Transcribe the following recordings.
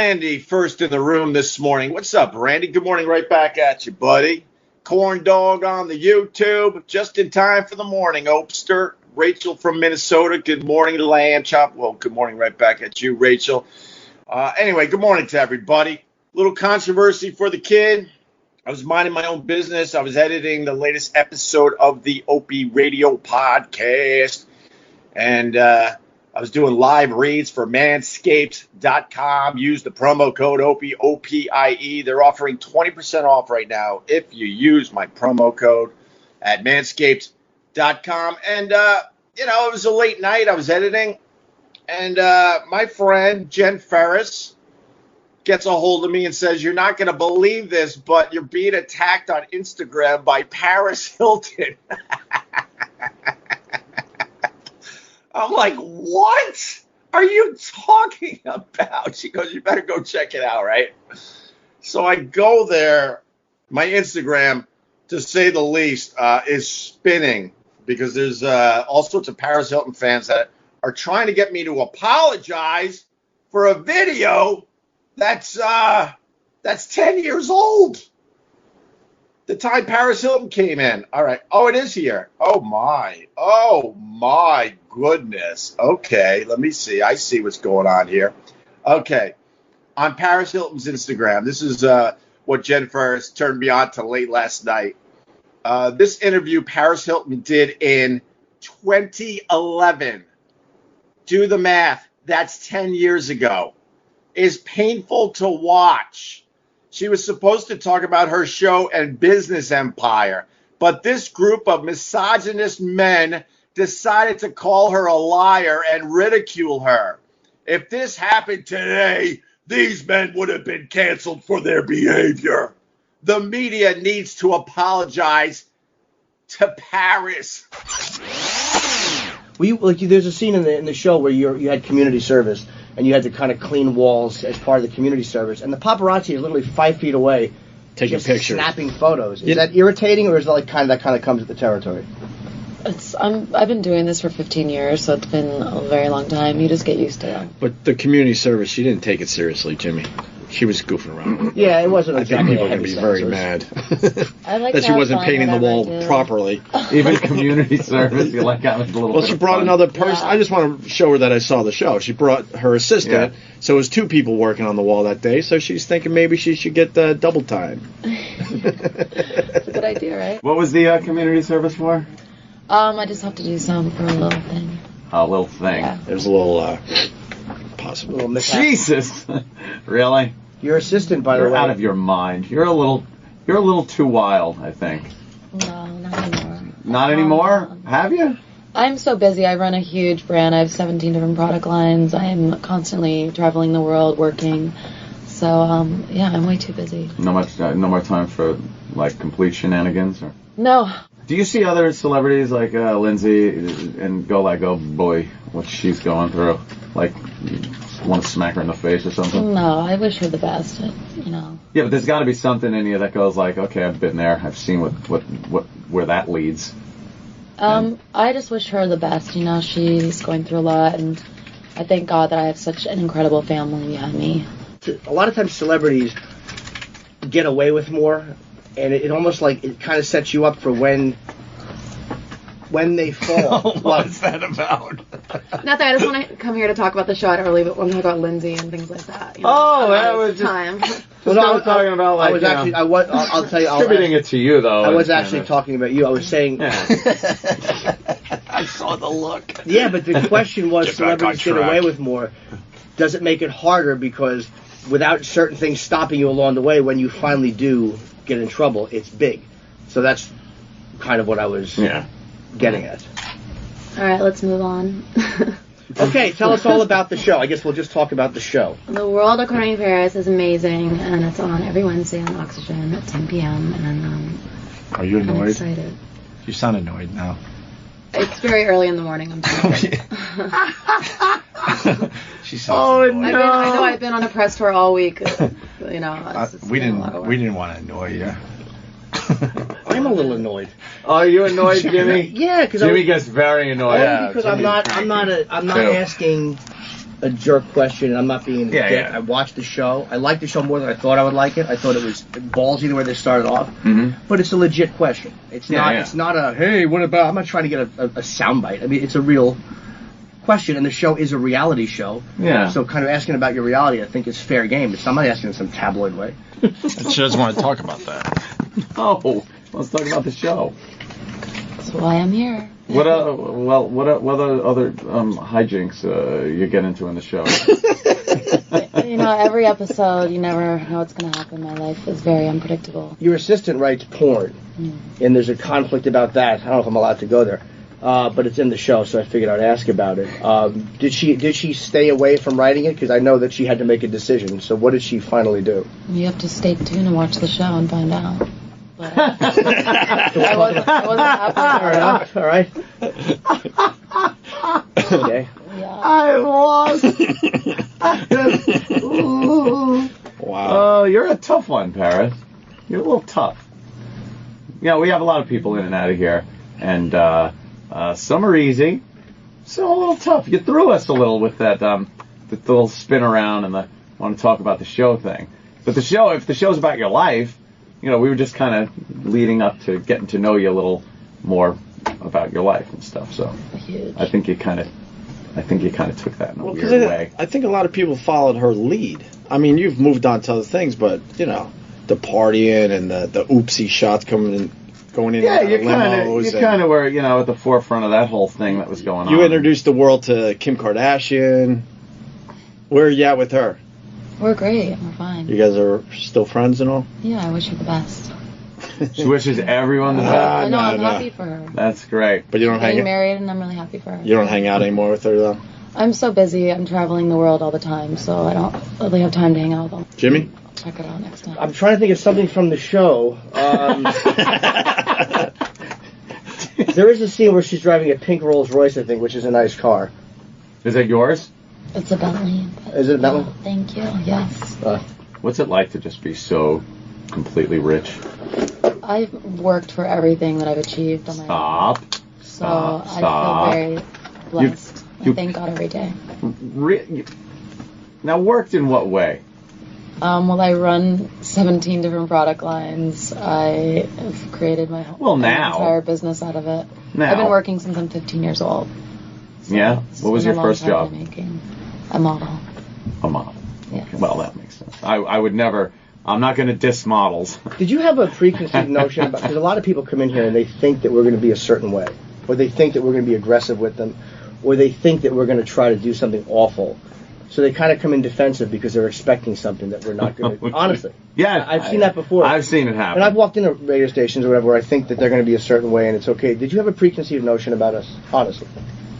Randy first in the room this morning. What's up, Randy? Good morning right back at you, buddy. Corn Dog on the YouTube. Just in time for the morning, Opester. Rachel from Minnesota. Good morning, Lamb Chop. Well, good morning right back at you, Rachel. Anyway, good morning to everybody. Little controversy for the kid. I was minding my own business. I was editing the latest episode of the Opie radio podcast. And I was doing live reads for manscaped.com. Use the promo code Opie, O-P-I-E. They're offering 20% off right now if you use my promo code at manscaped.com. And, it was a late night. I was editing. And my friend, Jen Ferris, gets a hold of me and says, "You're not going to believe this, but you're being attacked on Instagram by Paris Hilton." I'm like, "What are you talking about?" She goes, "You better go check it out," right? So I go there. My Instagram, to say the least, is spinning because there's all sorts of Paris Hilton fans that are trying to get me to apologize for a video that's 10 years old. The time Paris Hilton came in. All right. Oh, it is here. Oh my goodness. Okay, let me see. I see what's going on here. Okay. On Paris Hilton's Instagram, this is what Jen Ferris turned me on to late last night. This interview Paris Hilton did in 2011. Do the math. That's 10 years ago. Is painful to watch. She was supposed to talk about her show and business empire, but this group of misogynist men decided to call her a liar and ridicule her. If this happened today, these men would have been canceled for their behavior. The media needs to apologize to Paris. There's a scene in the show where you had community service and you had to kind of clean walls as part of the community service, and the paparazzi is literally 5 feet away, taking pictures, snapping photos. Is that irritating, or is that that kind of comes with the territory? I've been doing this for 15 years, so it's been a very long time. You just get used to it. But the community service, she didn't take it seriously, Jimmy. She was goofing around. Yeah, it wasn't. I think people are going to be very mad that she wasn't painting the wall properly. Even community service, you like having a little. Well, she brought another person. Yeah. I just want to show her that I saw the show. She brought her assistant, so it was 2 people working on the wall that day. So she's thinking maybe she should get double time. It's a good idea, right? What was the community service for? I just have to do some for a little thing. A little thing. Yeah. There's a little possible. Jesus, really? Your assistant, by the way. You're out of your mind. You're a little too wild, I think. No, not anymore. Not anymore? Have you? I'm so busy. I run a huge brand. I have 17 different product lines. I'm constantly traveling the world, working. So, I'm way too busy. No more time for complete shenanigans, or? No. Do you see other celebrities like Lindsay and go like, "Oh boy, what she's going through"? Like, you want to smack her in the face or something? No, I wish her the best. Yeah, but there's got to be something in you that goes like, "Okay, I've been there. I've seen where that leads." I just wish her the best. She's going through a lot, and I thank God that I have such an incredible family behind me. A lot of times, celebrities get away with more. And it almost it kind of sets you up for when they fall. What's that about? Nothing. I just want to come here to talk about the show. I don't really want to talk about Lindsay and things like that. That was just time. Well, I was talking about I was actually. I'll tell you. Attributing it to you though. I was actually talking about you. I was saying. Yeah. I saw the look. Yeah, but the question was, celebrities get away with more. Does it make it harder because without certain things stopping you along the way, when you finally do get in trouble, it's big. So that's kind of what I was getting at. All right, let's move on. Okay, tell us all about the show. I guess we'll just talk about the show. The World According to Paris is amazing, and it's on every Wednesday on Oxygen at 10 p.m. And are you annoyed? I'm excited. You sound annoyed now. It's very early in the morning. I'm tired. She sounds annoyed. I know I've been on a press tour all week. We didn't want to annoy you. I'm a little annoyed. Oh, are you annoyed, Jimmy? Yeah, because Jimmy gets very annoyed. Because I'm not asking a jerk question, and I'm not being a dick. Yeah. I watched the show. I liked the show more than I thought I would like it. I thought it was ballsy the way they started off. Mm-hmm. But it's a legit question. It's not. It's not a hey, what about? I'm not trying to get a soundbite. I mean, it's a real question, and the show is a reality show. Yeah. So kind of asking about your reality, I think is fair game. It's not asking in some tabloid way. She doesn't want to talk about that. Oh, let's talk about the show. That's why I'm here. What other hijinks you get into in the show? Every episode, you never know what's going to happen. My life is very unpredictable. Your assistant writes porn, and there's a conflict about that. I don't know if I'm allowed to go there, but it's in the show, so I figured I'd ask about it. Did she stay away from writing it? Because I know that she had to make a decision. So what did she finally do? You have to stay tuned and watch the show and find out. But I wasn't happy. All right. Okay. Yeah. I lost. Wow. Oh, you're a tough one, Paris. You're a little tough. Yeah, we have a lot of people in and out of here, and some are easy, some a little tough. You threw us a little with that the little spin around and the want to talk about the show thing. But if the show's about your life, we were just kind of leading up to getting to know you a little more about your life and stuff. So Huge. I think you kind of took that in a weird way. I think a lot of people followed her lead. I mean, you've moved on to other things, but the partying and the oopsie shots going in. Yeah, and you limos. kind of were at the forefront of that whole thing that was going on. You introduced the world to Kim Kardashian. Where are you at with her? We're great. We're fine. You guys are still friends and all? Yeah, I wish her the best. She wishes everyone the best. I know, I'm no. happy for her. That's great. But you don't Getting married, and I'm really happy for her. You don't hang out anymore with her though? I'm so busy. I'm traveling the world all the time, so I don't really have time to hang out with them. Jimmy? I'll check it out next time. I'm trying to think of something from the show. There is a scene where she's driving a pink Rolls Royce, I think, which is a nice car. Is that yours? It's a Bentley. Is it that one? Thank you. Yes. What's it like to just be so completely rich? I've worked for everything that I've achieved on my own. So I feel very blessed. I thank God every day. Now, worked in what way? Well, I run 17 different product lines. I have created my whole entire business out of it. Now. I've been working since I'm 15 years old. So Yeah? What was your first job? A model. A model. Yes. Well, that makes sense. I would never... I'm not going to diss models. Did you have a preconceived notion about... Because a lot of people come in here and they think that we're going to be a certain way. Or they think that we're going to be aggressive with them. Or they think that we're going to try to do something awful. So they kind of come in defensive because they're expecting something that we're not going to... Honestly. Yeah. I've seen that before. I've seen it happen. And I've walked into radio stations or whatever where I think that they're going to be a certain way and it's okay. Did you have a preconceived notion about us? Honestly.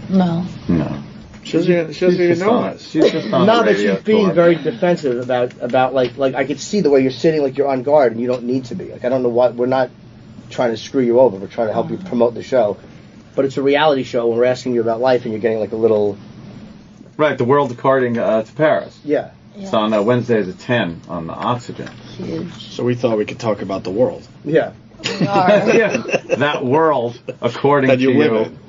No. No. She doesn't even know us. She's just on Now the that radio she's being tour. very defensive about like I could see the way you're sitting like you're on guard and you don't need to be. Like I don't know what we're not trying to screw you over. We're trying to help you promote the show. But it's a reality show and we're asking you about life and you're getting like a little Right, the world according to Paris. Yeah. It's on Wednesdays at 10 on the Oxygen. Huge. So we thought we could talk about the world. Yeah. We are. Yeah, that world according That you to live you. in.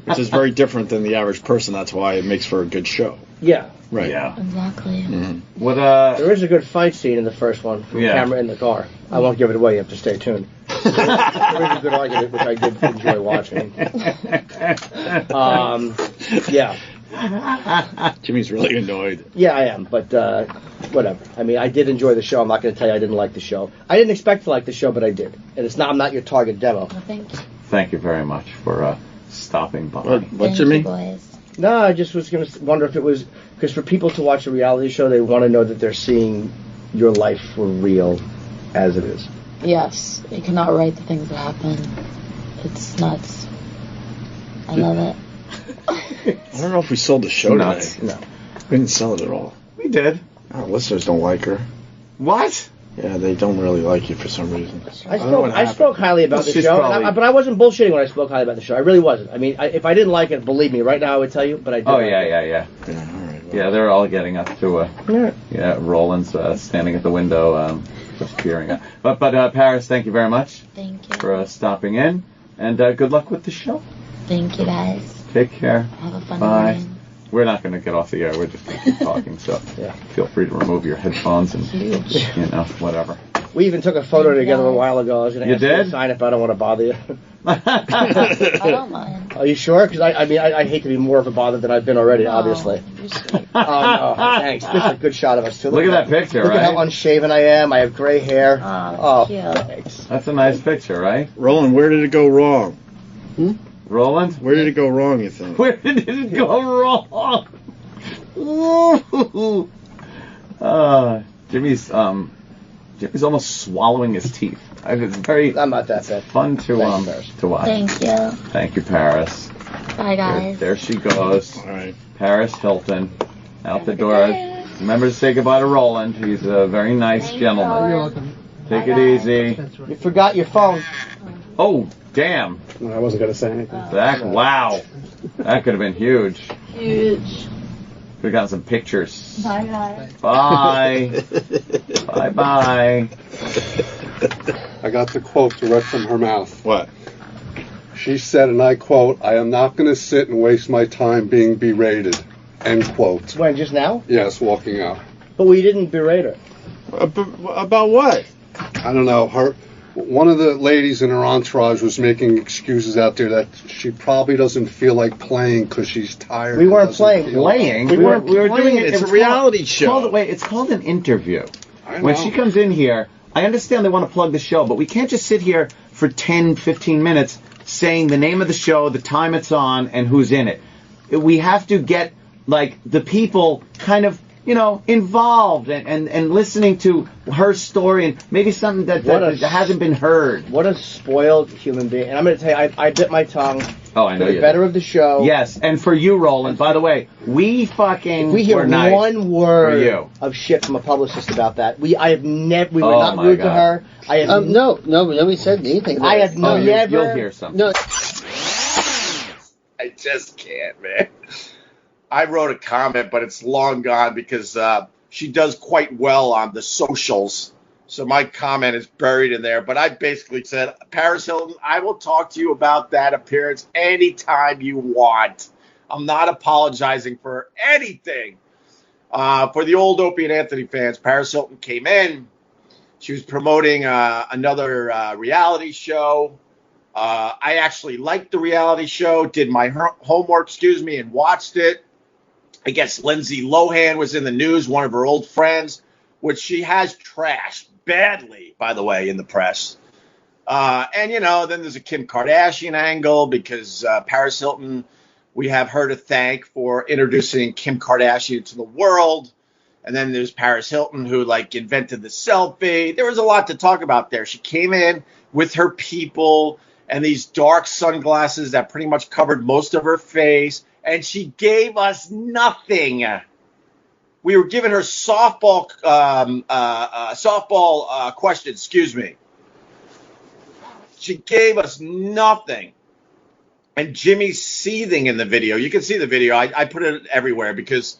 Which is very different than the average person. That's why it makes for a good show. Yeah. Right. Yeah. Exactly. Mm-hmm. What There is a good fight scene in the first one. From the Yeah. camera in the car. I won't give it away. You have to stay tuned. There is a good argument, which I did enjoy watching. Yeah. Jimmy's really annoyed. Yeah, I am, but whatever. I mean, I did enjoy the show. I'm not going to tell you I didn't like the show. I didn't expect to like the show, but I did. And I'm not your target demo. Well, thank you. Thank you very much for stopping by. What, Thank Jimmy? you, boys. No, I just was going to wonder if it was... Because for people to watch a reality show, they want to know that they're seeing your life for real as it is. Yes. You cannot write the things that happen. It's nuts. I love it. I don't know if we sold the show Nuts. today. No. We didn't sell it at all. We did. Our listeners don't like her. What? Yeah, they don't really like you for some reason. I spoke highly about the She's show, probably- but I wasn't bullshitting when I spoke highly about the show. I really wasn't. I mean, if I didn't like it, believe me, right now I would tell you, but I did. Oh, like yeah, it. yeah, yeah. Yeah, all right. Well, Yeah, they're all getting up to Yeah. Roland's standing at the window, just peering out. But Paris, thank you very much Thank you. for stopping in, and good luck with the show. Thank you, guys. Take care. Have a fun Bye. morning. We're not going to get off the air. We're just going to keep talking. So feel free to remove your headphones and, whatever. We even took a photo together a while ago. I was going to ask you to sign it, but I don't want to bother you. I don't mind. Are you sure? Because I hate to be more of a bother than I've been already, obviously. You're sweet. Oh, no, thanks. This is a good shot of us, too. Look at that picture, Look right? at how unshaven I am. I have gray hair. Oh, cute. Thanks. That's a nice picture, right? Roland, where did it go wrong? Roland? Where did it go wrong, you think? Where did it go wrong? Ooh. Jimmy's almost swallowing his teeth. It's very I'm not that bad. fun to watch. Thank you. Thank you, Paris. Bye, guys. There she goes. All right. Paris Hilton. Out the door. Remember to say goodbye to Roland. He's a very nice gentleman. You're welcome. Take it easy. You forgot your phone. Oh, damn. I wasn't going to say anything. Wow. That could have been huge. Huge. We got some pictures. Bye, guys. Bye. Bye. I got the quote direct from her mouth. What? She said, and I quote, "I am not going to sit and waste my time being berated." End quote. When, just now? Yes, walking out. But we didn't berate her. About what? I don't know. One of the ladies in her entourage was making excuses out there that she probably doesn't feel like playing because she's tired. We weren't playing. Playing? We weren't doing it. It's a reality show. It's called an interview. I When know. she comes in here, I understand they want to plug the show, but we can't just sit here for 10, 15 minutes saying the name of the show, the time it's on, and who's in it. We have to get, the people kind of, involved and listening to her story and maybe something that hasn't been heard. What a spoiled human being. And I'm going to tell you, I bit my tongue. Oh, I know for you the better did. of the show. Yes, and for you, Roland, by the way, we If we hear were nice one for word you. of shit from a publicist about that, we were Oh, not my rude to God. her. I have Nobody said anything. I have Oh, never. you'll hear something. No, I just can't, man. I wrote a comment, but it's long gone because she does quite well on the socials. So my comment is buried in there. But I basically said, Paris Hilton, I will talk to you about that appearance anytime you want. I'm not apologizing for anything. For the old Opie and Anthony fans, Paris Hilton came in. She was promoting another reality show. I actually liked the reality show, did my homework, and watched it. I guess Lindsay Lohan was in the news, one of her old friends, which she has trashed badly, by the way, in the press. And, then there's a Kim Kardashian angle because Paris Hilton, we have her to thank for introducing Kim Kardashian to the world. And then there's Paris Hilton who, invented the selfie. There was a lot to talk about there. She came in with her people and these dark sunglasses that pretty much covered most of her face. And she gave us nothing. We were giving her softball questions. She gave us nothing. And Jimmy's seething in the video. You can see the video. I put it everywhere because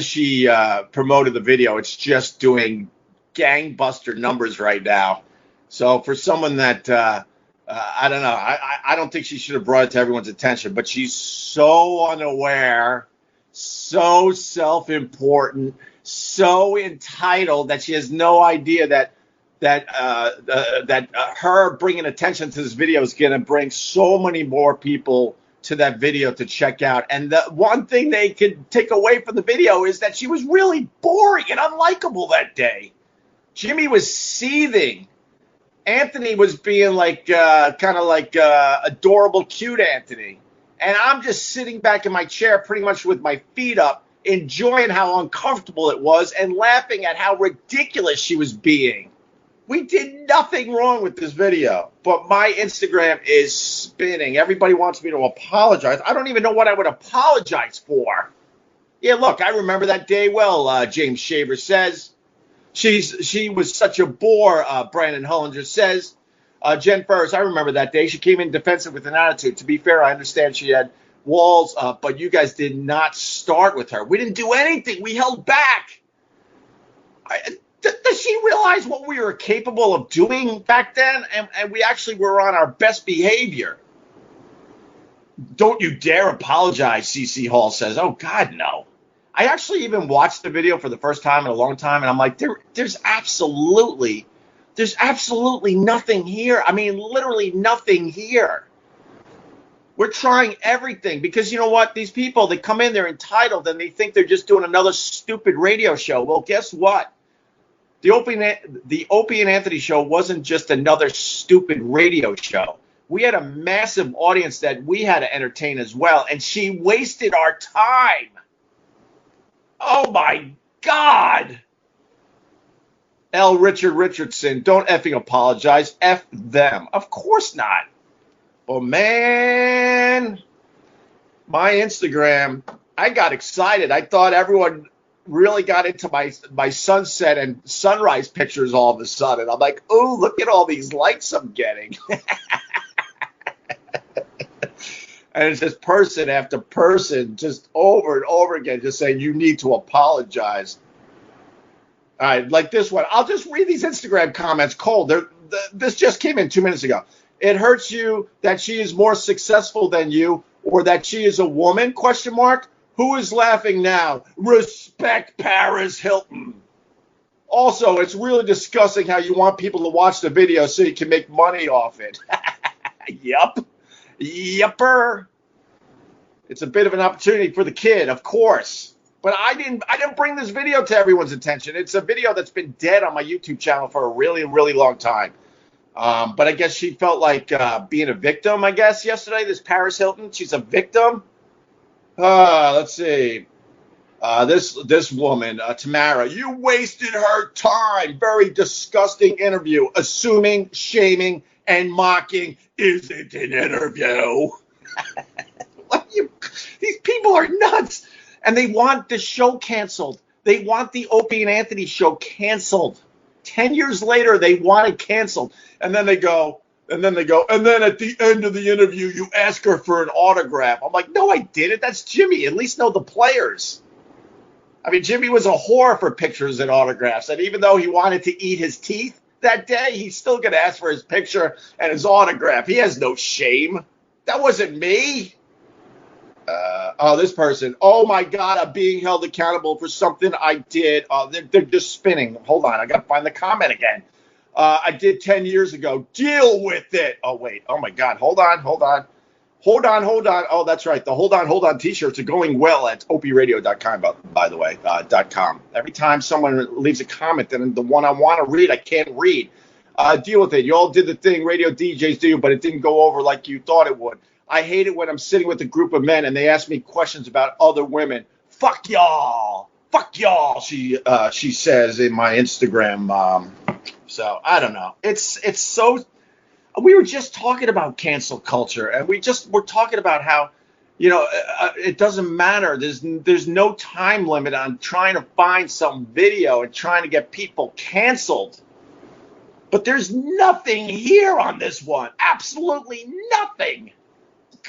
she promoted the video. It's just doing gangbuster numbers right now. So for someone that I don't know. I don't think she should have brought it to everyone's attention, but she's so unaware, so self-important, so entitled that she has no idea that her bringing attention to this video is going to bring so many more people to that video to check out. And the one thing they could take away from the video is that she was really boring and unlikable that day. Jimmy was seething. Anthony was being kind of adorable, cute Anthony. And I'm just sitting back in my chair pretty much with my feet up, enjoying how uncomfortable it was and laughing at how ridiculous she was being. We did nothing wrong with this video, but my Instagram is spinning. Everybody wants me to apologize. I don't even know what I would apologize for. Yeah, look, I remember that day well, James Shaver says. She was such a bore, Brandon Hollinger says. Jen Ferris, I remember that day. She came in defensive with an attitude. To be fair, I understand she had walls, but you guys did not start with her. We didn't do anything. We held back. Does she realize what we were capable of doing back then? And we actually were on our best behavior. Don't you dare apologize, CC Hall says. Oh, God, no. I actually even watched the video for the first time in a long time, and I'm like, there's absolutely nothing here. I mean, literally nothing here. We're trying everything because you know what? These people, they come in, they're entitled, and they think they're just doing another stupid radio show. Well, guess what? The Opie and Anthony show wasn't just another stupid radio show. We had a massive audience that we had to entertain as well, and she wasted our time. Oh, my God. L. Richard Richardson, don't effing apologize. F them. Of course not. Oh, man. My Instagram, I got excited. I thought everyone really got into my sunset and sunrise pictures all of a sudden. I'm like, oh, look at all these likes I'm getting. And it's just person after person just over and over again just saying you need to apologize. All right, like this one. I'll just read these Instagram comments cold. This just came in 2 minutes ago. It hurts you that she is more successful than you or that she is a woman, ? Who is laughing now? Respect Paris Hilton. Also, it's really disgusting how you want people to watch the video so you can make money off it. Yup. Yupper. It's a bit of an opportunity for the kid, of course. But I didn't bring this video to everyone's attention. It's a video that's been dead on my YouTube channel for a really, really long time. But I guess she felt like being a victim, I guess, yesterday. This Paris Hilton, she's a victim. Let's see. This woman, Tamara, you wasted her time. Very disgusting interview. Assuming, shaming, and mocking isn't an interview. These people are nuts. And they want the show canceled. They want the Opie and Anthony show canceled. 10 years later, they want it canceled. And then they go, and then at the end of the interview, you ask her for an autograph. I'm like, no, I didn't. That's Jimmy. At least know the players. I mean, Jimmy was a whore for pictures and autographs. And even though he wanted to eat his teeth that day, he's still going to ask for his picture and his autograph. He has no shame. That wasn't me. This person. Oh, my God, I'm being held accountable for something I did. They're just spinning. Hold on. I got to find the comment again. I did 10 years ago. Deal with it. Oh, wait. Oh, my God. Hold on. Oh, that's right. The Hold On t-shirts are going well at opieradio.com, by the way, .com. Every time someone leaves a comment, then the one I want to read, I can't read. Deal with it. You all did the thing radio DJs do, but it didn't go over like you thought it would. I hate it when I'm sitting with a group of men and they ask me questions about other women. Fuck y'all, she says in my Instagram. So I don't know. It's so. We were just talking about cancel culture, and we're talking about how, it doesn't matter. There's no time limit on trying to find some video and trying to get people canceled. But there's nothing here on this one. Absolutely nothing.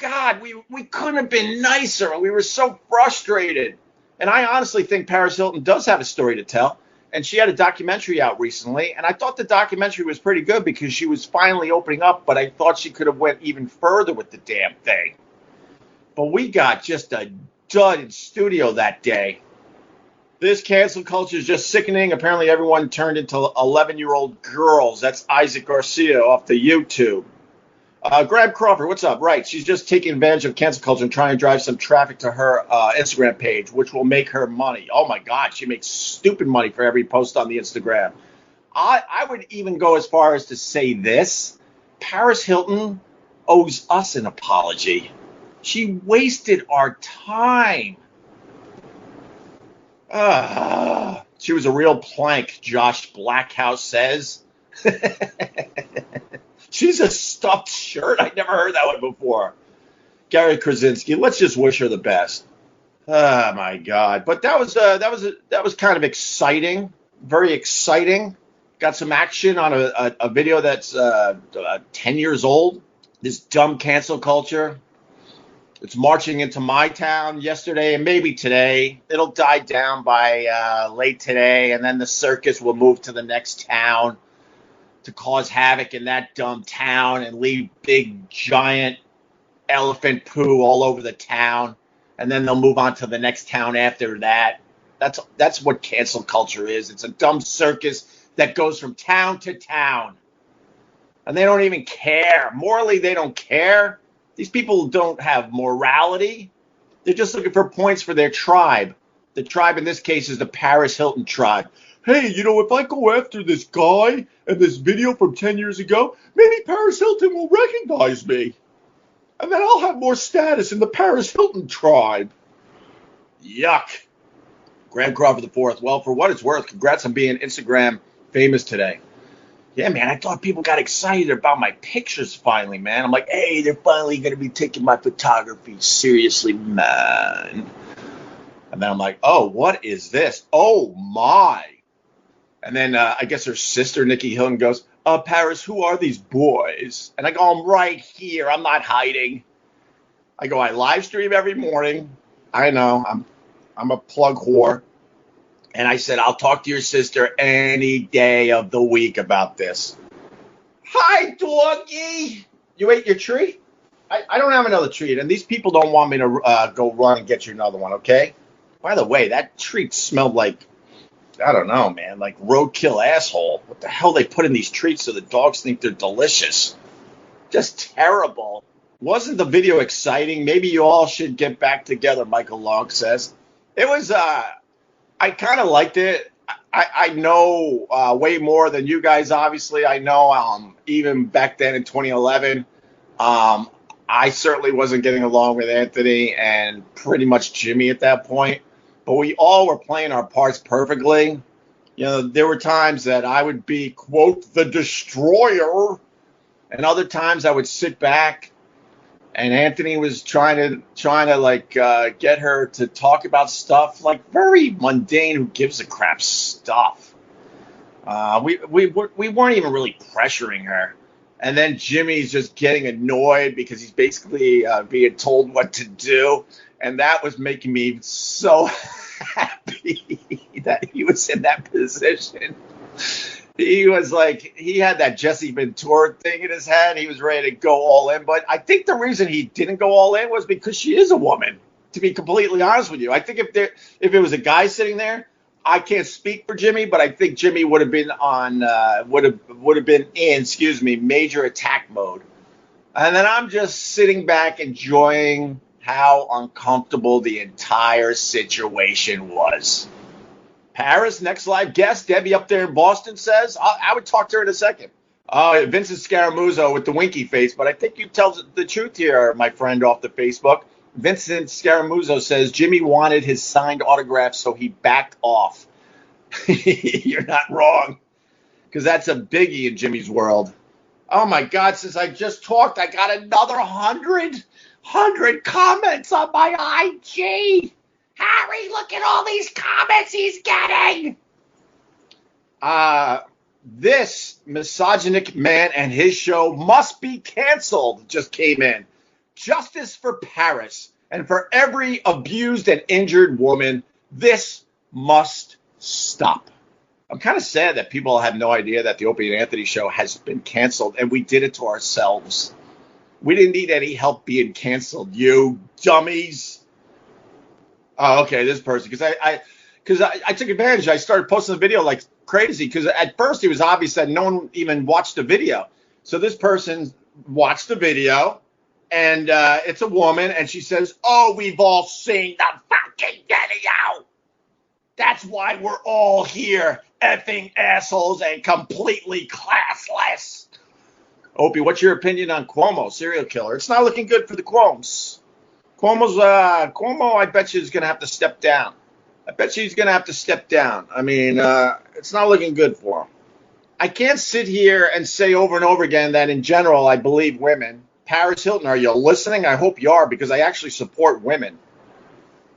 God, we couldn't have been nicer. We were so frustrated. And I honestly think Paris Hilton does have a story to tell. And she had a documentary out recently. And I thought the documentary was pretty good because she was finally opening up. But I thought she could have went even further with the damn thing. But we got just a dud in studio that day. This cancel culture is just sickening. Apparently everyone turned into 11-year-old girls. That's Isaac Garcia off the YouTube. Graham Crawford, what's up? Right, she's just taking advantage of cancel culture and trying to drive some traffic to her Instagram page, which will make her money. Oh, my God, she makes stupid money for every post on the Instagram. I would even go as far as to say this. Paris Hilton owes us an apology. She wasted our time. She was a real plank, Josh Blackhouse says. She's a stuffed shirt. I never heard that one before. Gary Krasinski. Let's just wish her the best. Oh my God! But that was kind of exciting. Very exciting. Got some action on a video that's 10 years old. This dumb cancel culture. It's marching into my town yesterday and maybe today. It'll die down by late today, and then the circus will move to the next town to cause havoc in that dumb town and leave big, giant elephant poo all over the town, and then they'll move on to the next town after that. That's what cancel culture is. It's a dumb circus that goes from town to town. And they don't even care. Morally, they don't care. These people don't have morality. They're just looking for points for their tribe. The tribe in this case is the Paris Hilton tribe. Hey, if I go after this guy and this video from 10 years ago, maybe Paris Hilton will recognize me. And then I'll have more status in the Paris Hilton tribe. Yuck. Graham Crawford IV. Well, for what it's worth, congrats on being Instagram famous today. Yeah, man, I thought people got excited about my pictures finally, man. I'm like, hey, they're finally going to be taking my photography seriously, man. And then I'm like, oh, what is this? Oh, my. And then I guess her sister, Nikki Hilton, goes, Paris, who are these boys? And I go, I'm right here. I'm not hiding. I go, I live stream every morning. I know, I'm a plug whore. And I said, I'll talk to your sister any day of the week about this. Hi, doggy. You ate your treat? I don't have another treat, and these people don't want me to go run and get you another one, okay? By the way, that treat smelled like, I don't know, man, like roadkill asshole. What the hell they put in these treats so the dogs think they're delicious? Just terrible. Wasn't the video exciting? Maybe you all should get back together, Michael Long says. It was, I kind of liked it. I know way more than you guys, obviously. I know even back then in 2011, I certainly wasn't getting along with Anthony and pretty much Jimmy at that point. But we all were playing our parts perfectly. There were times that I would be, quote, the destroyer. And other times I would sit back and Anthony was trying to like get her to talk about stuff like very mundane, who gives a crap stuff. We weren't even really pressuring her. And then Jimmy's just getting annoyed because he's basically being told what to do. And that was making me so happy that he was in that position. He was like, he had that Jesse Ventura thing in his head. He was ready to go all in. But I think the reason he didn't go all in was because she is a woman, to be completely honest with you. I think if it was a guy sitting there, I can't speak for Jimmy, but I think Jimmy would have been in major attack mode. And then I'm just sitting back enjoying how uncomfortable the entire situation was. Paris, next live guest, Debbie up there in Boston says, I would talk to her in a second. Vincent Scaramuzzo with the winky face, but I think you tell the truth here, my friend off the Facebook. Vincent Scaramuzzo says Jimmy wanted his signed autograph, so he backed off. You're not wrong, because that's a biggie in Jimmy's world. Oh, my God, since I just talked, I got another 100 comments on my IG. Harry, look at all these comments he's getting. This misogynic man and his show must be canceled just came in. Justice for Paris and for every abused and injured woman. This must stop. I'm kind of sad that people have no idea that the Opie and Anthony show has been canceled, and we did it to ourselves. We didn't need any help being canceled, you dummies. Oh, okay, this person, because I took advantage. I started posting the video like crazy because at first it was obvious that no one even watched the video. So this person watched the video, and it's a woman, and she says, "Oh, we've all seen the fucking video. That's why we're all here, effing assholes and completely classless." Opie, what's your opinion on Cuomo, serial killer? It's not looking good for the Cuoms. Cuomo, I bet you is going to have to step down. I mean, it's not looking good for him. I can't sit here and say over and over again that in general I believe women. Paris Hilton, are you listening? I hope you are, because I actually support women.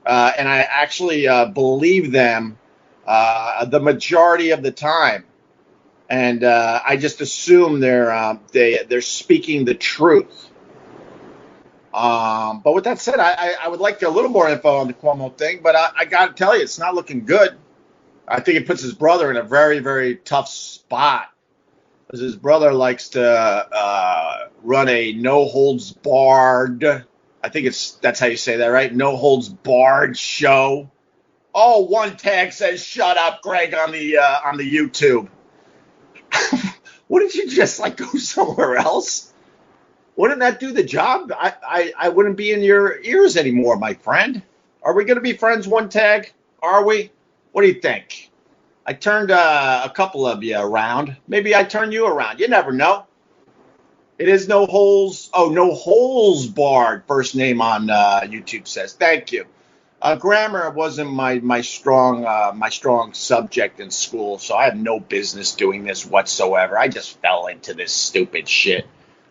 And I actually believe them the majority of the time. And I just assume they're speaking the truth. But with that said, I would like a little more info on the Cuomo thing, but I got to tell you, it's not looking good. I think it puts his brother in a very, very tough spot. Because his brother likes to run a no holds barred. I think that's how you say that, right? No holds barred show. Oh, one tag says "Shut up, Greg" on the YouTube. Wouldn't you just like go somewhere else? Wouldn't that do the job? I wouldn't be in your ears anymore, my friend. Are we going to be friends, one tag? Are we? What do you think? I turned a couple of you around. Maybe I turn you around. You never know. It is no holes. Oh, no holes barred. First name on YouTube says. Thank you. Grammar wasn't my strong subject in school, so I have no business doing this whatsoever. I just fell into this stupid shit.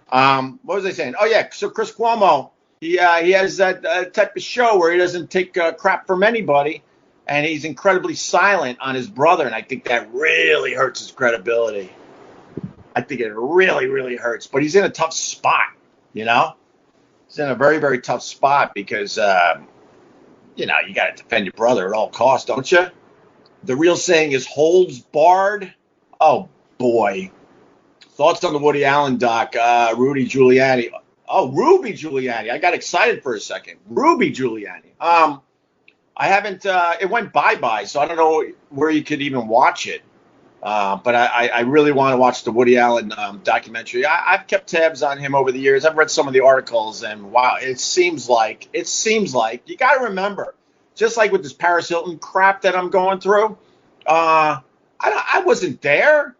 What was I saying? Oh yeah, so Chris Cuomo, he has that type of show where he doesn't take crap from anybody, and he's incredibly silent on his brother, and I think that really hurts his credibility. I think it really, really hurts. But he's in a tough spot, you know? He's in a very, very tough spot because, you got to defend your brother at all costs, don't you? The real saying is holds barred. Oh, boy. Thoughts on the Woody Allen doc, Rudy Giuliani. Oh, Ruby Giuliani. I got excited for a second. Ruby Giuliani. I haven't, it went bye-bye, so I don't know where you could even watch it. But I really want to watch the Woody Allen documentary. I've kept tabs on him over the years. I've read some of the articles, and wow, it seems like you got to remember, just like with this Paris Hilton crap that I'm going through, I wasn't there,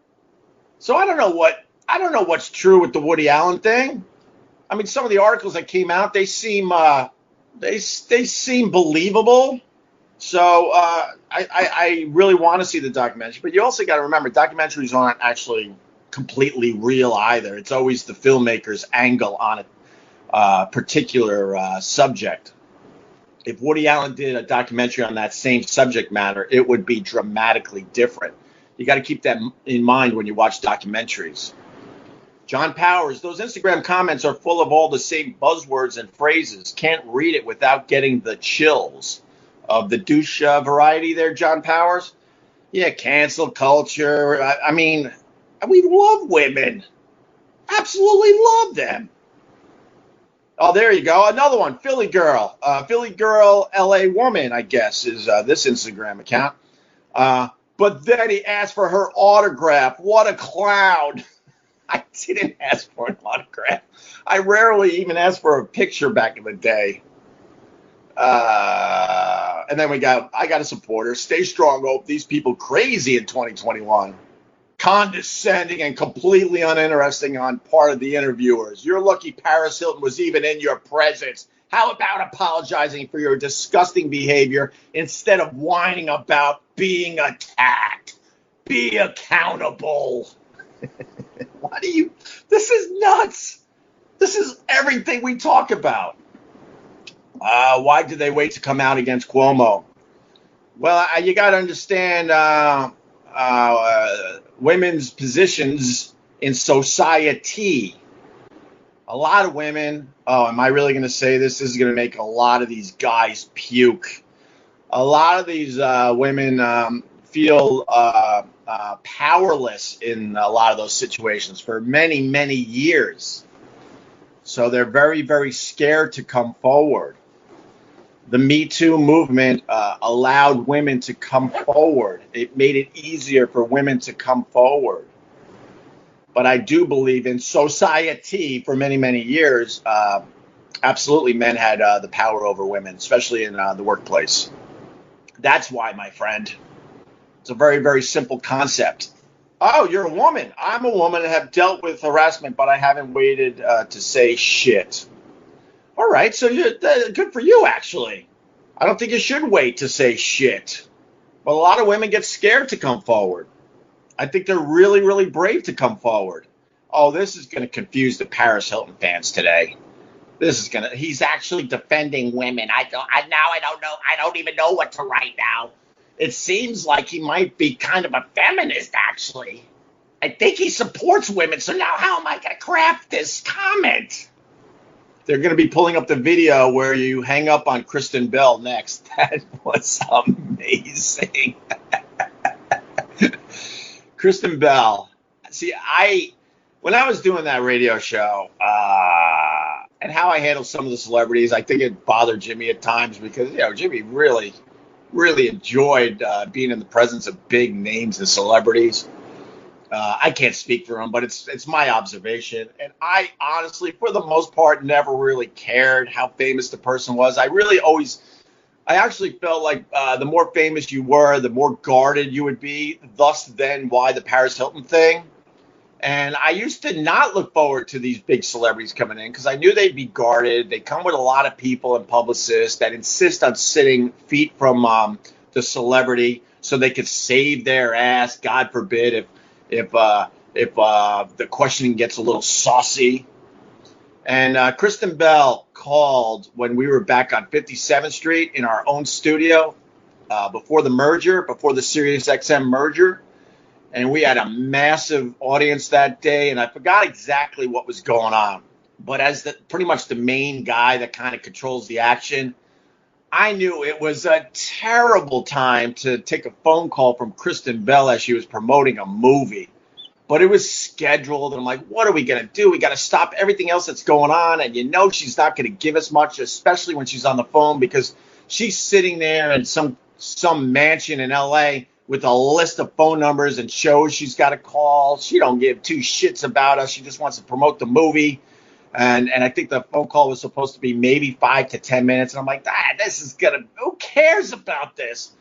so I don't know what's true with the Woody Allen thing. I mean, some of the articles that came out, they seem believable. So I really want to see the documentary, but you also got to remember documentaries aren't actually completely real either. It's always the filmmaker's angle on a particular subject. If Woody Allen did a documentary on that same subject matter, it would be dramatically different. You got to keep that in mind when you watch documentaries. John Powers, those Instagram comments are full of all the same buzzwords and phrases. Can't read it without getting the chills. Of the douche variety there, John Powers. Yeah, cancel culture. I mean, we love women. Absolutely love them. Oh, there you go. Another one. Philly Girl. Philly Girl LA Woman, I guess, is this Instagram account. But then he asked for her autograph. What a clown. I didn't ask for an autograph. I rarely even asked for a picture back in the day. And then I got a supporter. Stay strong, Hope. These people crazy in 2021. Condescending and completely uninteresting on part of the interviewers. You're lucky Paris Hilton was even in your presence. How about apologizing for your disgusting behavior instead of whining about being attacked? Be accountable. This is nuts. This is everything we talk about. Why did they wait to come out against Cuomo? Well, you got to understand women's positions in society. A lot of women, am I really going to say this? This is going to make a lot of these guys puke. A lot of these women feel powerless in a lot of those situations for many, many years. So they're very, very scared to come forward. The Me Too movement allowed women to come forward. It made it easier for women to come forward. But I do believe in society for many, many years, absolutely men had the power over women, especially in the workplace. That's why, my friend. It's a very, very simple concept. Oh, you're a woman. I'm a woman and have dealt with harassment, but I haven't waited to say shit. All right, so good for you, actually. I don't think you should wait to say shit. But a lot of women get scared to come forward. I think they're really, really brave to come forward. Oh, this is going to confuse the Paris Hilton fans today. He's actually defending women. I don't know. I don't even know what to write now. It seems like he might be kind of a feminist, actually. I think he supports women, so now how am I going to craft this comment? They're going to be pulling up the video where you hang up on Kristen Bell next. That was amazing. Kristen Bell See, when I was doing that radio show, and how I handled some of the celebrities, I think it bothered Jimmy at times because, Jimmy really, really enjoyed being in the presence of big names and celebrities. I can't speak for him, but it's my observation. And I honestly, for the most part, never really cared how famous the person was. I actually felt like the more famous you were, the more guarded you would be. Thus, then, why the Paris Hilton thing. And I used to not look forward to these big celebrities coming in because I knew they'd be guarded. They come with a lot of people and publicists that insist on sitting feet from the celebrity so they could save their ass. God forbid if the questioning gets a little saucy. And Kristen Bell called when we were back on 57th Street in our own studio before the SiriusXM merger. And we had a massive audience that day, and I forgot exactly what was going on. But as pretty much the main guy that kind of controls the action, I knew it was a terrible time to take a phone call from Kristen Bell as she was promoting a movie. But it was scheduled, and I'm like, what are we going to do? We got to stop everything else that's going on, and she's not going to give us much, especially when she's on the phone, because she's sitting there in some mansion in L.A., with a list of phone numbers and shows she's got to call. She don't give two shits about us. She just wants to promote the movie. And I think the phone call was supposed to be maybe 5 to 10 minutes. And I'm like, who cares about this?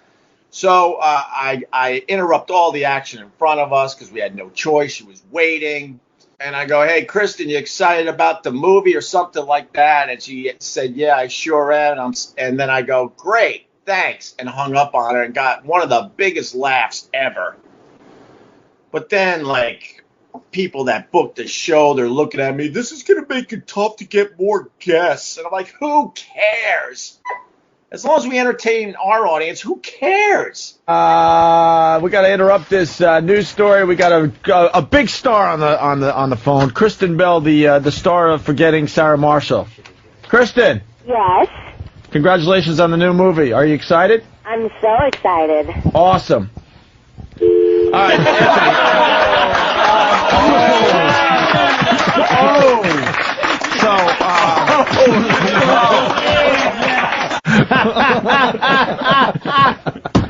So I interrupt all the action in front of us because we had no choice. She was waiting. And I go, hey, Kristen, you excited about the movie or something like that? And she said, yeah, I sure am. And then I go, great. Thanks, and hung up on her and got one of the biggest laughs ever. But then, people that booked the show, they're looking at me, this is going to make it tough to get more guests. And I'm like, who cares? As long as we entertain our audience, who cares? We got to interrupt this news story. We got a big star on the phone, Kristen Bell, the star of Forgetting Sarah Marshall. Kristen. Yes. Congratulations on the new movie. Are you excited? I'm so excited. Awesome. All right,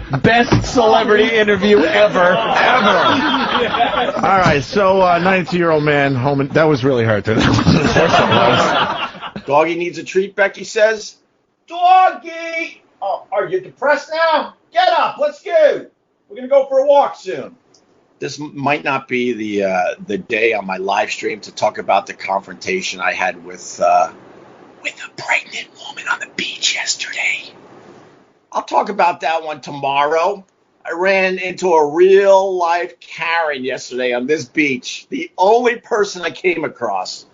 Anthony. Best celebrity interview ever. All right, so 92-year-old man home. That was really hurt. Doggy needs a treat, Becky says. Doggy! Oh, are you depressed now? Get up, let's go. We're going to go for a walk soon. This might not be the day on my live stream to talk about the confrontation I had with a pregnant woman on the beach yesterday. I'll talk about that one tomorrow. I ran into a real life Karen yesterday on this beach. The only person I came across.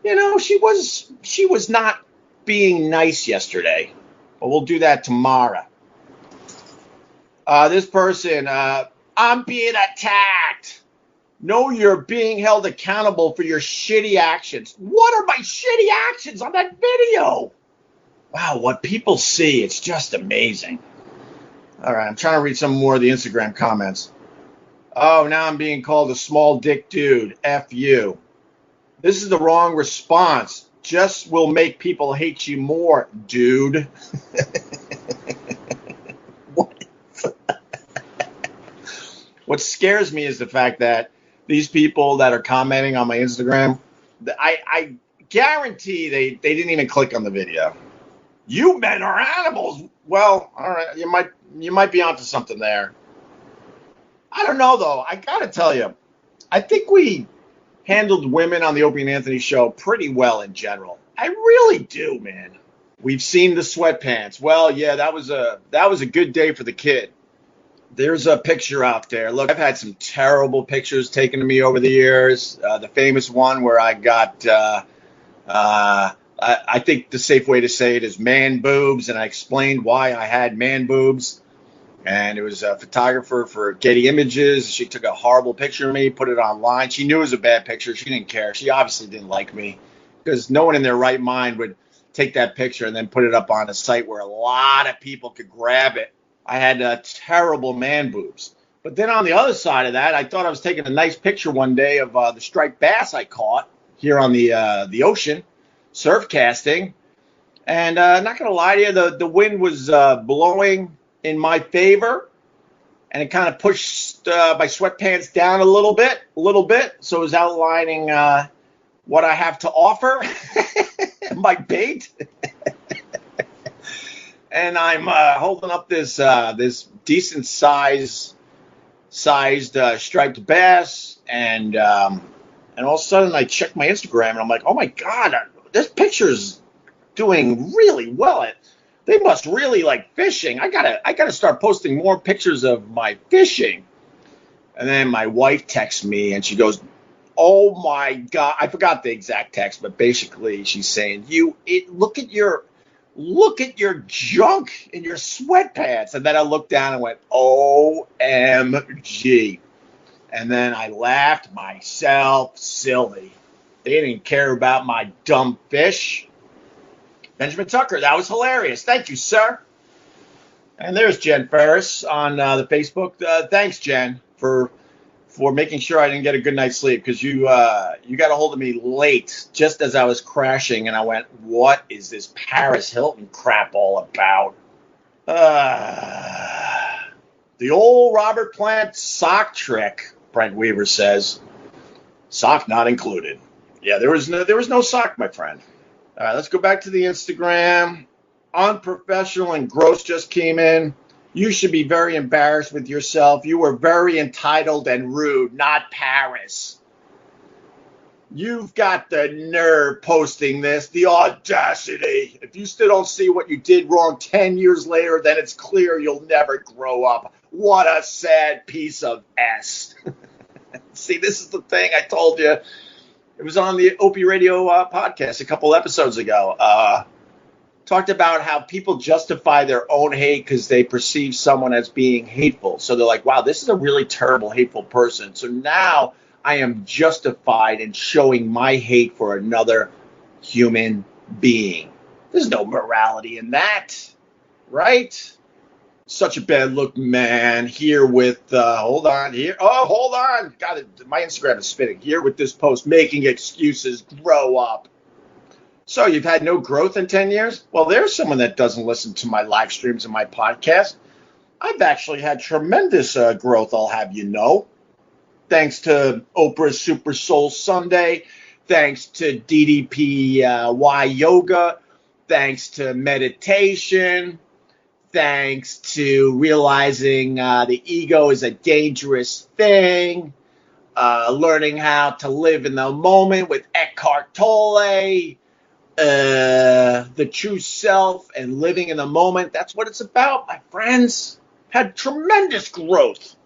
She was not being nice yesterday, but we'll do that tomorrow. This person, I'm being attacked. No, you're being held accountable for your shitty actions. What are my shitty actions on that video? Wow, what people see, it's just amazing. All right, I'm trying to read some more of the Instagram comments. Oh, now I'm being called a small dick dude. F you. This is the wrong response. Just will make people hate you more, dude. What scares me is the fact that these people that are commenting on my Instagram, I guarantee they didn't even click on the video. You men are animals. Well, all right, you might be onto something there. I don't know though. I gotta tell you, I think we handled women on the Opie and Anthony show pretty well in general. I really do, man. We've seen the sweatpants. Well, yeah, that was a good day for the kid. There's a picture out there. Look, I've had some terrible pictures taken of me over the years. The famous one where I got, I think the safe way to say it is man boobs, and I explained why I had man boobs. And it was a photographer for Getty Images. She took a horrible picture of me, put it online. She knew it was a bad picture. She didn't care. She obviously didn't like me because no one in their right mind would take that picture and then put it up on a site where a lot of people could grab it. I had terrible man boobs. But then on the other side of that, I thought I was taking a nice picture one day of the striped bass I caught here on the ocean, surf casting. And not going to lie to you, the wind was blowing in my favor, and it kind of pushed my sweatpants down a little bit. So it was outlining what I have to offer, my bait. And I'm holding up this decent sized striped bass, and all of a sudden I check my Instagram and I'm like, oh my God, this picture's doing really well. They must really like fishing. I gotta start posting more pictures of my fishing. And then my wife texts me and she goes, oh my God, I forgot the exact text, but basically she's saying, look at your junk in your sweatpants. And then I looked down and went, OMG. And then I laughed myself silly. They didn't care about my dumb fish. Benjamin Tucker, that was hilarious. Thank you, sir. And there's Jen Ferris on the Facebook. Thanks, Jen, for making sure I didn't get a good night's sleep, because you got a hold of me late, just as I was crashing, and I went, what is this Paris Hilton crap all about? The old Robert Plant sock trick, Brent Weaver says. Sock not included. Yeah, there was no sock, my friend. All right, let's go back to the Instagram. Unprofessional and gross just came in. You should be very embarrassed with yourself. You were very entitled and rude, not Paris. You've got the nerve posting this, the audacity. If you still don't see what you did wrong 10 years later, then it's clear you'll never grow up. What a sad piece of S. See, this is the thing I told you. It was on the Opie Radio podcast a couple episodes ago. Talked about how people justify their own hate because they perceive someone as being hateful. So they're like, wow, this is a really terrible, hateful person. So now I am justified in showing my hate for another human being. There's no morality in that, right? Such a bad look, man. Here with, hold on. God, my Instagram is spinning. Here with this post, making excuses, grow up. So you've had no growth in 10 years? Well, there's someone that doesn't listen to my live streams and my podcast. I've actually had tremendous growth, I'll have you know. Thanks to Oprah's Super Soul Sunday. Thanks to DDPY Yoga. Thanks to meditation. Thanks to realizing the ego is a dangerous thing. Learning how to live in the moment with Eckhart Tolle. The true self and living in the moment. That's what it's about, my friends. Had tremendous growth.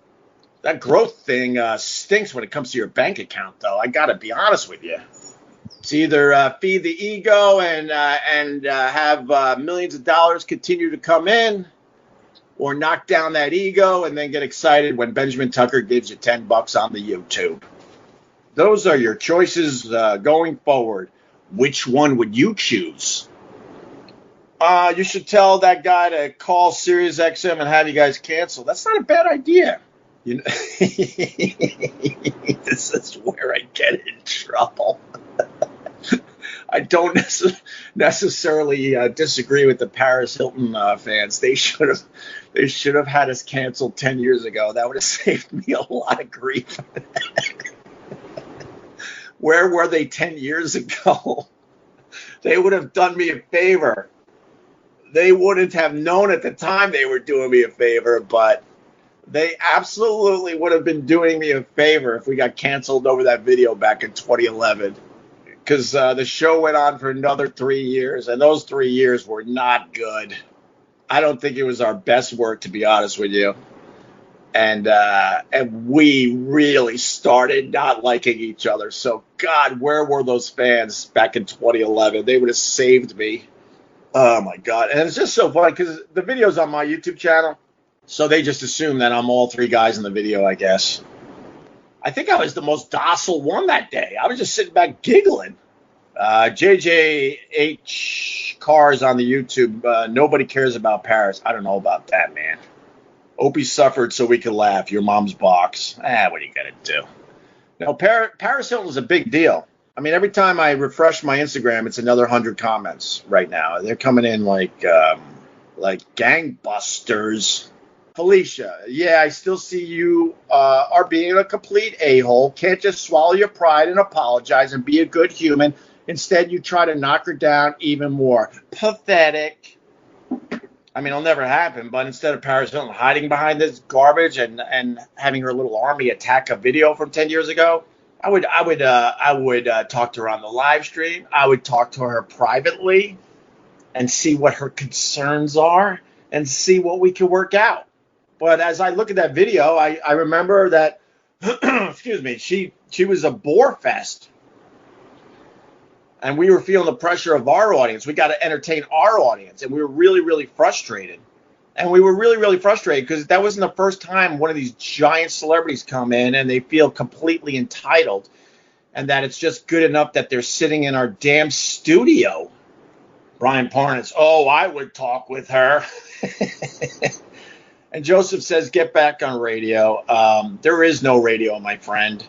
That growth thing stinks when it comes to your bank account, though. I got to be honest with you. It's either feed the ego and have millions of dollars continue to come in, or knock down that ego and then get excited when Benjamin Tucker gives you $10 on the YouTube. Those are your choices going forward. Which one would you choose? You should tell that guy to call SiriusXM and have you guys cancel. That's not a bad idea. You know, this is where I get in trouble. I don't necessarily disagree with the Paris Hilton fans. They should have had us canceled 10 years ago. That would have saved me a lot of grief. Where were they 10 years ago? They would have done me a favor. They wouldn't have known at the time they were doing me a favor, but they absolutely would have been doing me a favor if we got canceled over that video back in 2011. Because the show went on for another 3 years, and those 3 years were not good. I don't think it was our best work, to be honest with you. And we really started not liking each other. So, God, where were those fans back in 2011? They would have saved me. Oh, my God. And it's just so funny because the video's on my YouTube channel. So they just assume that I'm all three guys in the video, I guess. I think I was the most docile one that day. I was just sitting back giggling. JJH Cars on the YouTube. Nobody cares about Paris. I don't know about that, man. Opie suffered so we could laugh. Your mom's box. What are you going to do? No, Paris Hilton is a big deal. I mean, every time I refresh my Instagram, it's another 100 comments right now. They're coming in like gangbusters. Felicia, yeah, I still see you are being a complete a-hole. Can't just swallow your pride and apologize and be a good human. Instead, you try to knock her down even more. Pathetic. I mean, it'll never happen, but instead of Paris Hilton hiding behind this garbage and having her little army attack a video from 10 years ago, I would talk to her on the live stream. I would talk to her privately and see what her concerns are and see what we could work out. But as I look at that video, I remember that, excuse me, she was a bore fest. And we were feeling the pressure of our audience. We got to entertain our audience. And we were really, really frustrated. And we were really, really frustrated because that wasn't the first time one of these giant celebrities come in and they feel completely entitled. And that it's just good enough that they're sitting in our damn studio. Brian Parnas, I would talk with her. And Joseph says, get back on radio. There is no radio, my friend.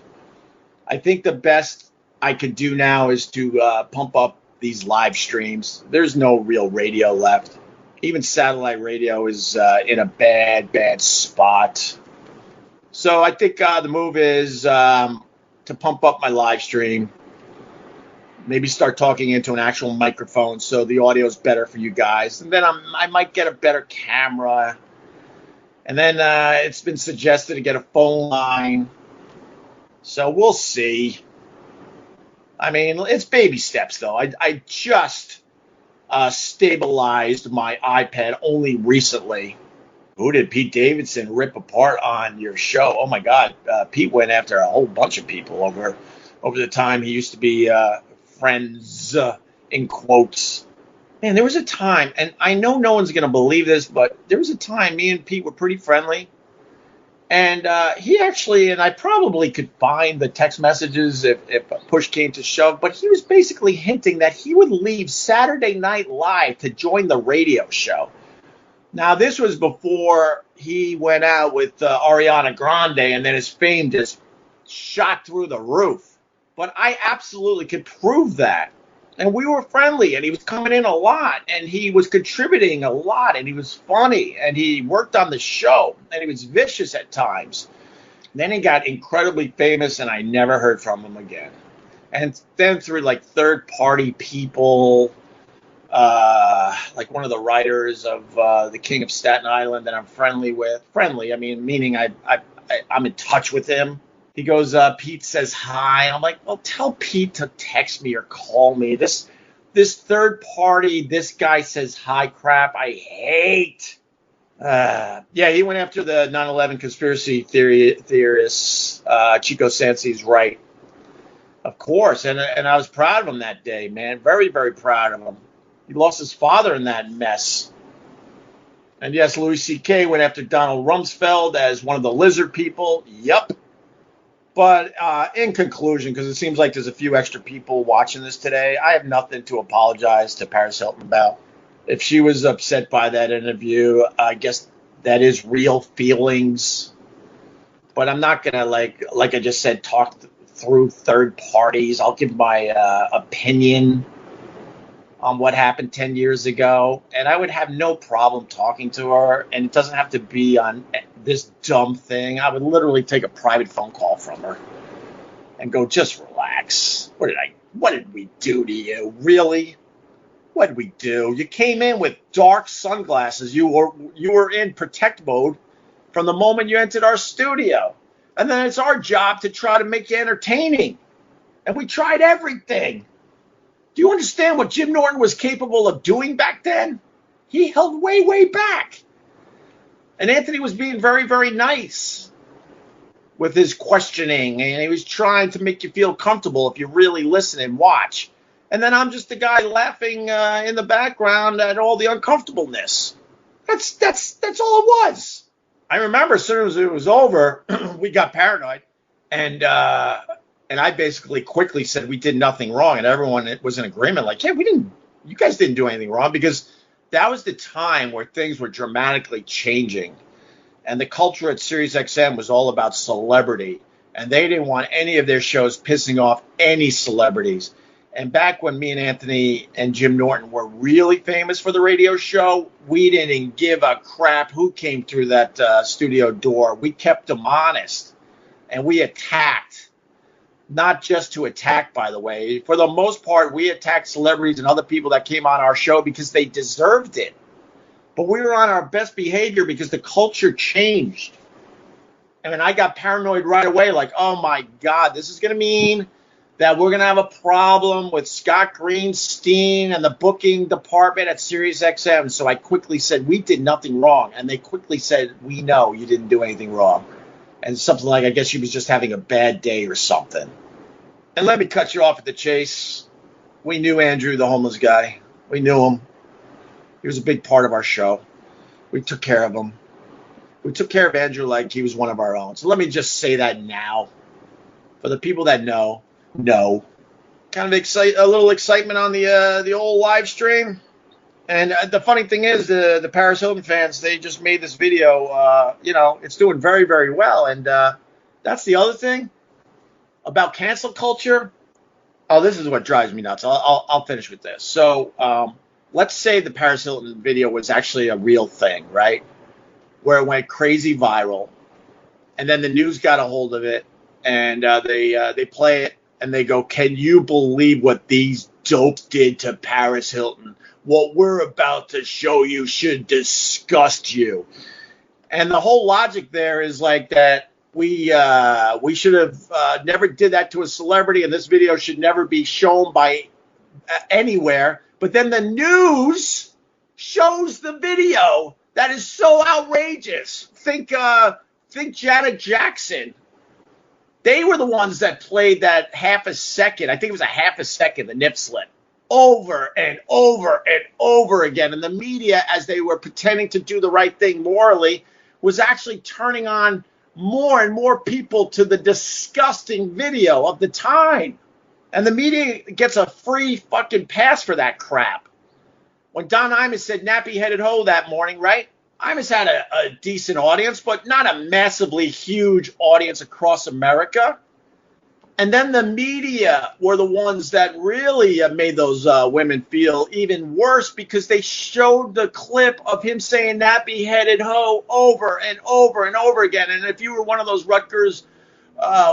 I think the best I could do now is to pump up these live streams. There's no real radio left. Even satellite radio is in a bad spot. So I think the move is to pump up my live stream. Maybe start talking into an actual microphone so the audio is better for you guys. And then I might get a better camera. And then it's been suggested to get a phone line. So we'll see. I mean, it's baby steps, though. I just stabilized my iPad only recently. Who did Pete Davidson rip apart on your show? Oh, my God. Pete went after a whole bunch of people over the time he used to be friends, in quotes. Man, there was a time, and I know no one's going to believe this, but there was a time me and Pete were pretty friendly. And he actually, and I probably could find the text messages if push came to shove, but he was basically hinting that he would leave Saturday Night Live to join the radio show. Now, this was before he went out with Ariana Grande, and then his fame just shot through the roof. But I absolutely could prove that. And we were friendly, and he was coming in a lot, and he was contributing a lot, and he was funny, and he worked on the show, and he was vicious at times. And then he got incredibly famous, and I never heard from him again. And then through, like, third-party people, like one of the writers of The King of Staten Island that I'm friendly with. Friendly, I mean, meaning I'm in touch with him. He goes, Pete says hi. I'm like, well, tell Pete to text me or call me. This third party, this guy says hi crap, I hate. Yeah, he went after the 9/11 conspiracy theorists. Chico Sansi's right. Of course, and I was proud of him that day, man. Very, very proud of him. He lost his father in that mess. And yes, Louis C.K. went after Donald Rumsfeld as one of the lizard people. Yup. But in conclusion, because it seems like there's a few extra people watching this today, I have nothing to apologize to Paris Hilton about. If she was upset by that interview, I guess that is real feelings. But I'm not going to, like I just said, talk through third parties. I'll give my opinion on what happened 10 years ago. And I would have no problem talking to her. And it doesn't have to be on this dumb thing. I would literally take a private phone call from her and go, just relax. What did we do to you? Really? What did we do? You came in with dark sunglasses. You were in protect mode from the moment you entered our studio. And then it's our job to try to make you entertaining. And we tried everything. Do you understand what Jim Norton was capable of doing back then? He held way, way back. And Anthony was being very, very nice with his questioning. And he was trying to make you feel comfortable if you really listen and watch. And then I'm just the guy laughing in the background at all the uncomfortableness. That's all it was. I remember as soon as it was over, we got paranoid. And I basically quickly said we did nothing wrong. And everyone was in agreement. Like, yeah, you guys didn't do anything wrong. Because that was the time where things were dramatically changing. And the culture at SiriusXM was all about celebrity. And they didn't want any of their shows pissing off any celebrities. And back when me and Anthony and Jim Norton were really famous for the radio show, we didn't give a crap who came through that studio door. We kept them honest. And we attacked. Not just to attack, by the way. For the most part, we attacked celebrities and other people that came on our show because they deserved it. But we were on our best behavior because the culture changed. And I got paranoid right away, like, oh, my God, this is going to mean that we're going to have a problem with Scott Greenstein and the booking department at SiriusXM. So I quickly said, we did nothing wrong. And they quickly said, we know you didn't do anything wrong. And something like, I guess she was just having a bad day or something. And let me cut you off at the chase. We knew Andrew, the homeless guy. We knew him. He was a big part of our show. We took care of him. We took care of Andrew like he was one of our own. So let me just say that now. For the people that know. No. Kind of a little excitement on the old live stream. And the funny thing is, the Paris Hilton fans, they just made this video. It's doing very, very well. And that's the other thing about cancel culture. Oh, this is what drives me nuts. I'll finish with this. So let's say the Paris Hilton video was actually a real thing, right? Where it went crazy viral. And then the news got a hold of it. And they play it. And they go, can you believe what these dopes did to Paris Hilton? What we're about to show you should disgust you. And the whole logic there is like that we should have never did that to a celebrity, and this video should never be shown by anywhere. But then the news shows the video that is so outrageous. Think Janet Jackson. They were the ones that played that half a second. I think it was a half a second, the nip slip, over and over and over again. And the media, as they were pretending to do the right thing morally, was actually turning on more and more people to the disgusting video of the time. And the media gets a free fucking pass for that crap. When Don Imus said nappy-headed hoe that morning, right? Imus had a decent audience, but not a massively huge audience across America. And then the media were the ones that really made those women feel even worse because they showed the clip of him saying nappy-headed hoe over and over and over again. And if you were one of those Rutgers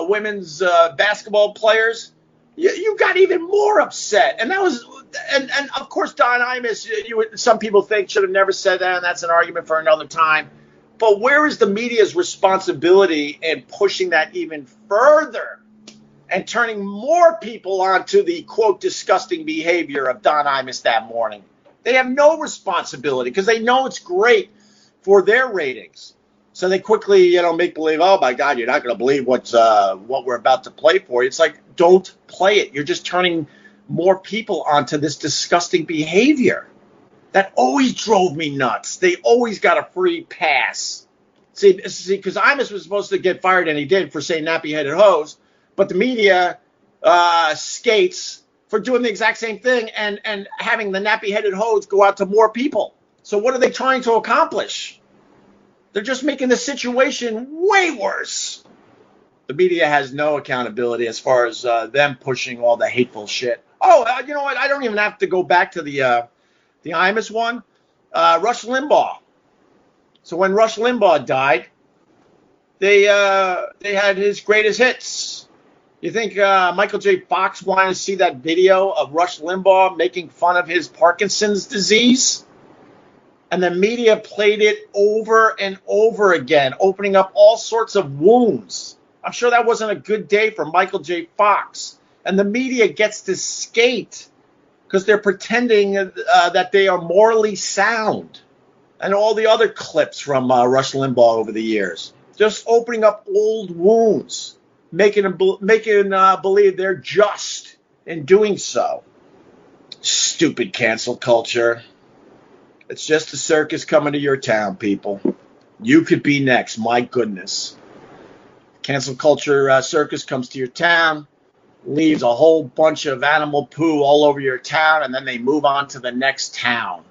women's basketball players, you got even more upset. And that was, and of course, Don Imus, some people think should have never said that, and that's an argument for another time. But where is the media's responsibility in pushing that even further and turning more people onto the, quote, disgusting behavior of Don Imus that morning? They have no responsibility because they know it's great for their ratings. So they quickly, make believe, oh, my God, you're not going to believe what we're about to play for you. It's like, don't play it. You're just turning more people onto this disgusting behavior. That always drove me nuts. They always got a free pass. See, because Imus was supposed to get fired, and he did, for saying nappy-headed hoes. But the media skates for doing the exact same thing and having the nappy-headed hoes go out to more people. So what are they trying to accomplish? They're just making the situation way worse. The media has no accountability as far as them pushing all the hateful shit. Oh, you know what? I don't even have to go back to the Imus one. Rush Limbaugh. So when Rush Limbaugh died, they had his greatest hits. You think Michael J. Fox wanted to see that video of Rush Limbaugh making fun of his Parkinson's disease? And the media played it over and over again, opening up all sorts of wounds. I'm sure that wasn't a good day for Michael J. Fox. And the media gets to skate because they're pretending that they are morally sound. And all the other clips from Rush Limbaugh over the years. Just opening up old wounds, making believe they're just in doing so. Stupid cancel culture. It's just a circus coming to your town, people. You could be next, my goodness. Cancel culture circus comes to your town, leaves a whole bunch of animal poo all over your town, and then they move on to the next town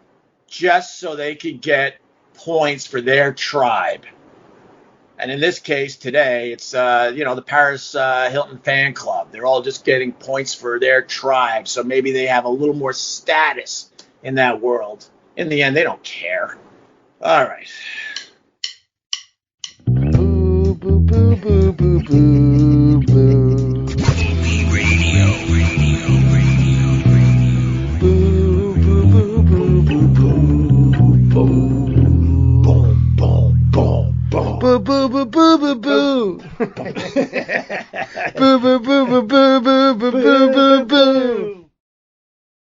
just so they could get points for their tribe. And in this case today, it's, the Paris Hilton fan club. They're all just getting points for their tribe. So maybe they have a little more status in that world. In the end, they don't care. All right. Boo, boo, boo, boo, boo, boo.